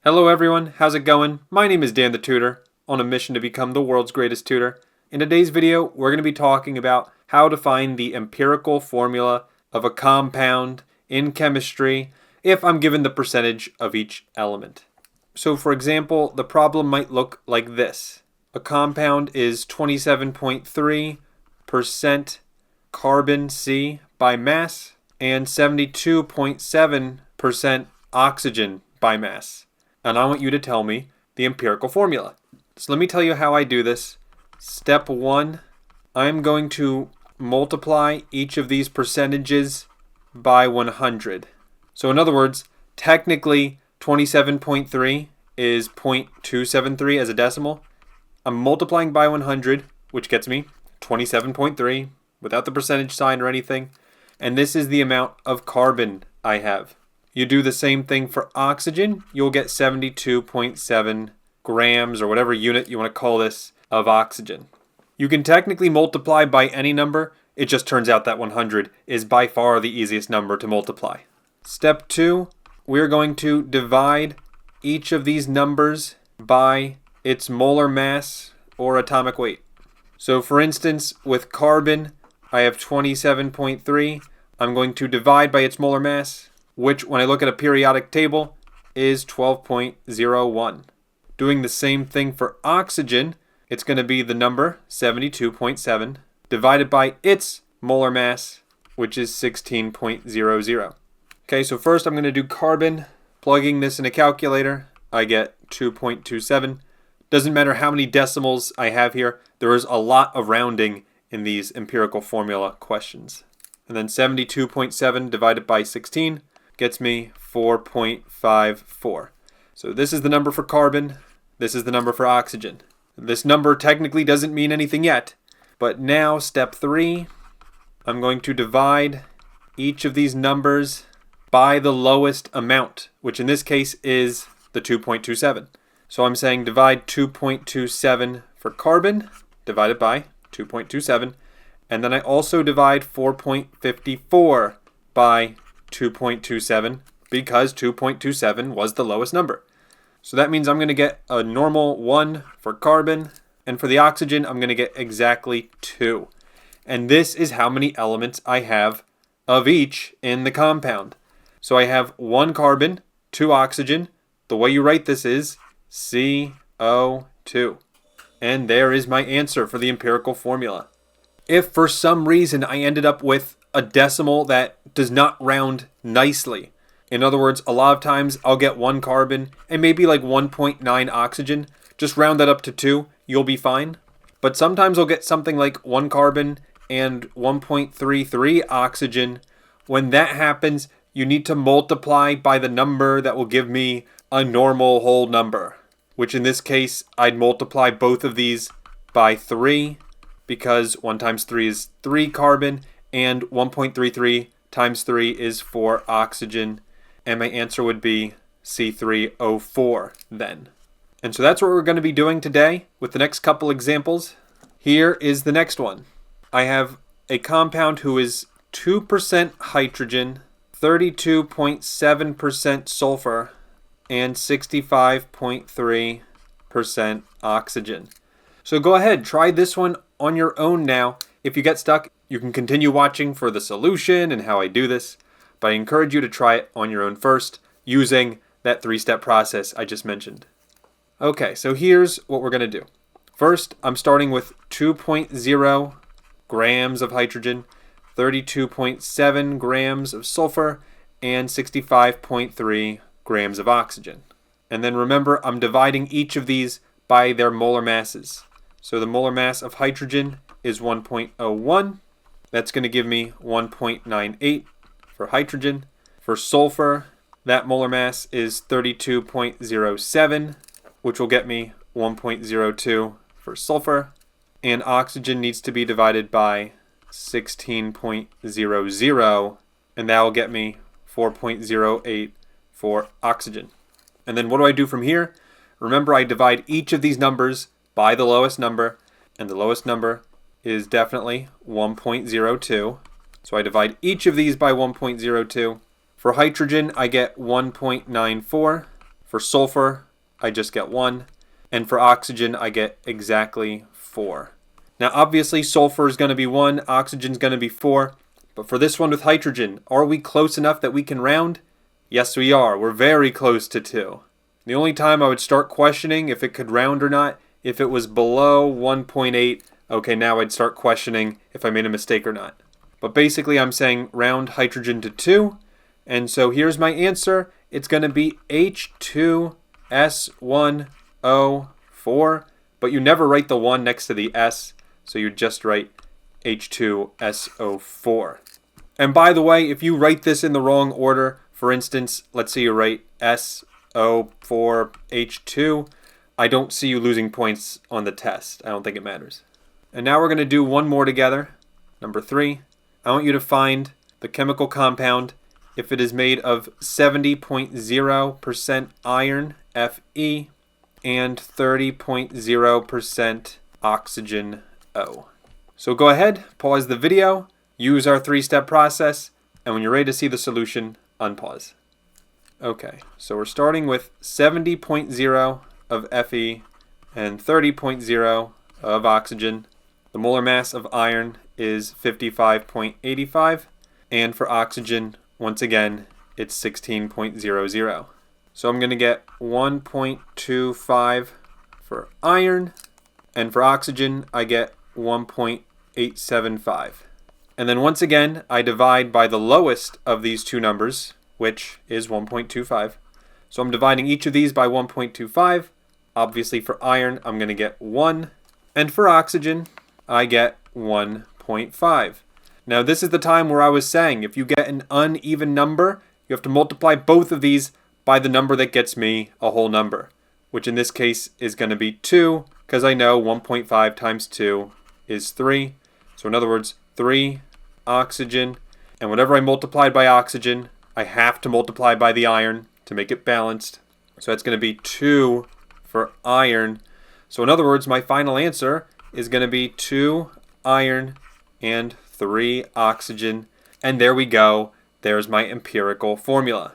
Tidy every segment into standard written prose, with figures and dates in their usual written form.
Hello everyone, how's it going? My name is Dan the Tutor, on a mission to become the world's greatest tutor. In today's video, we're going to be talking about how to find the empirical formula of a compound in chemistry if I'm given the percentage of each element. So for example, the problem might look like this. A compound is 27.3% carbon C by mass and 72.7% oxygen by mass. And I want you to tell me the empirical formula. So let me tell you how I do this. Step 1, I'm going to multiply each of these percentages by 100. So in other words, technically 27.3 is 0.273 as a decimal. I'm multiplying by 100, which gets me 27.3 without the percentage sign or anything. And this is the amount of carbon I have. You do the same thing for oxygen, you'll get 72.7 grams or whatever unit you want to call this of oxygen. You can technically multiply by any number, it just turns out that 100 is by far the easiest number to multiply. Step 2, we're going to divide each of these numbers by its molar mass or atomic weight. So for instance, with carbon, I have 27.3. I'm going to divide by its molar mass, which when I look at a periodic table is 12.01. Doing the same thing for oxygen, it's going to be the number 72.7 divided by its molar mass, which is 16.00. Okay, so first I'm going to do carbon. Plugging this in a calculator, I get 2.27. Doesn't matter how many decimals I have here, there is a lot of rounding in these empirical formula questions. And then 72.7 divided by 16 gets me 4.54. So this is the number for carbon, this is the number for oxygen. This number technically doesn't mean anything yet, but now step 3, I'm going to divide each of these numbers by the lowest amount, which in this case is the 2.27. So I'm saying divide 2.27 for carbon, divided by 2.27, and then I also divide 4.54 by 2.27 because 2.27 was the lowest number. So that means I'm going to get a normal 1 for carbon, and for the oxygen I'm going to get exactly 2. And this is how many elements I have of each in the compound. So I have 1 carbon, 2 oxygen. The way you write this is CO2. And there is my answer for the empirical formula. If for some reason I ended up with a decimal that does not round nicely, in other words, a lot of times I'll get 1 carbon and maybe like 1.9 oxygen, just round that up to 2, you'll be fine. But sometimes I'll get something like 1 carbon and 1.33 oxygen. When that happens, you need to multiply by the number that will give me a normal whole number, which in this case, I'd multiply both of these by 3 because 1 times 3 is 3 carbon and 1.33 times 3 is 4 oxygen. And my answer would be C3O4 then. And so that's what we're going to be doing today with the next couple examples. Here is the next one. I have a compound who is 2% hydrogen, 32.7% sulfur, and 65.3% oxygen. So go ahead, try this one on your own now. If you get stuck, you can continue watching for the solution and how I do this, but I encourage you to try it on your own first using that 3-step process I just mentioned. Okay, so here's what we're going to do. First, I'm starting with 2.0 grams of hydrogen, 32.7 grams of sulfur, and 65.3 grams of oxygen. And then remember, I'm dividing each of these by their molar masses. So the molar mass of hydrogen is 1.01. That's going to give me 1.98 for hydrogen. For sulfur, that molar mass is 32.07, which will get me 1.02 for sulfur. And oxygen needs to be divided by 16.00, and that will get me 4.08 for oxygen. And then what do I do from here? Remember, I divide each of these numbers by the lowest number, and the lowest number is definitely 1.02. So I divide each of these by 1.02. For hydrogen, I get 1.94. For For sulfur, I just get 1. And for oxygen, I get exactly 4. Now obviously sulfur is going to be 1, oxygen is going to be 4. But for this one with hydrogen, are we close enough that we can round? Yes, we are. We're very close to 2. The only time I would start questioning if it could round or not, if it was below 1.8, okay, now I'd start questioning if I made a mistake or not. But basically I'm saying round hydrogen to 2. And so here's my answer. It's going to be H2S1O4. But you never write the 1 next to the S, so you just write H2SO4. And by the way, if you write this in the wrong order, for instance, let's say you write SO4H2, I don't see you losing points on the test. I don't think it matters. And now we're going to do one more together. Number 3. I want you to find the chemical compound if it is made of 70.0% iron, Fe, and 30.0% oxygen, O. So go ahead, pause the video, use our 3-step process, and when you're ready to see the solution, unpause. Okay, so we're starting with 70.0 of Fe and 30.0 of oxygen. The molar mass of iron is 55.85, and for oxygen, once again, it's 16.00. So I'm going to get 1.25 for iron, and for oxygen, I get 1.875. And then once again, I divide by the lowest of these two numbers, which is 1.25. So I'm dividing each of these by 1.25. Obviously for iron, I'm going to get 1. And for oxygen, I get 1.5. Now this is the time where I was saying, if you get an uneven number, you have to multiply both of these by the number that gets me a whole number, which in this case is going to be 2, because I know 1.5 times 2 is 3. So in other words, 3 oxygen, and whatever I multiplied by oxygen, I have to multiply by the iron to make it balanced. So that's going to be 2 for iron. So in other words, my final answer is going to be 2 iron and 3 oxygen. And there we go. There's my empirical formula.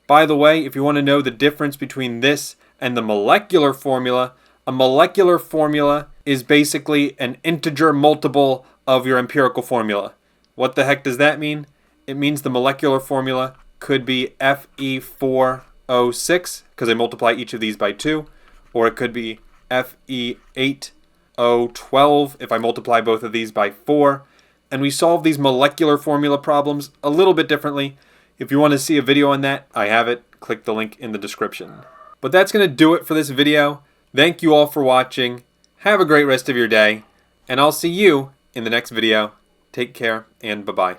By the way, if you want to know the difference between this and the molecular formula, a molecular formula is basically an integer multiple of your empirical formula. What the heck does that mean? It means the molecular formula could be Fe4O6, because I multiply each of these by 2, or it could be Fe8O12 if I multiply both of these by 4. And we solve these molecular formula problems a little bit differently. If you want to see a video on that, I have it. Click the link in the description. But that's going to do it for this video. Thank you all for watching. Have a great rest of your day, and I'll see you in the next video. Take care, and bye-bye.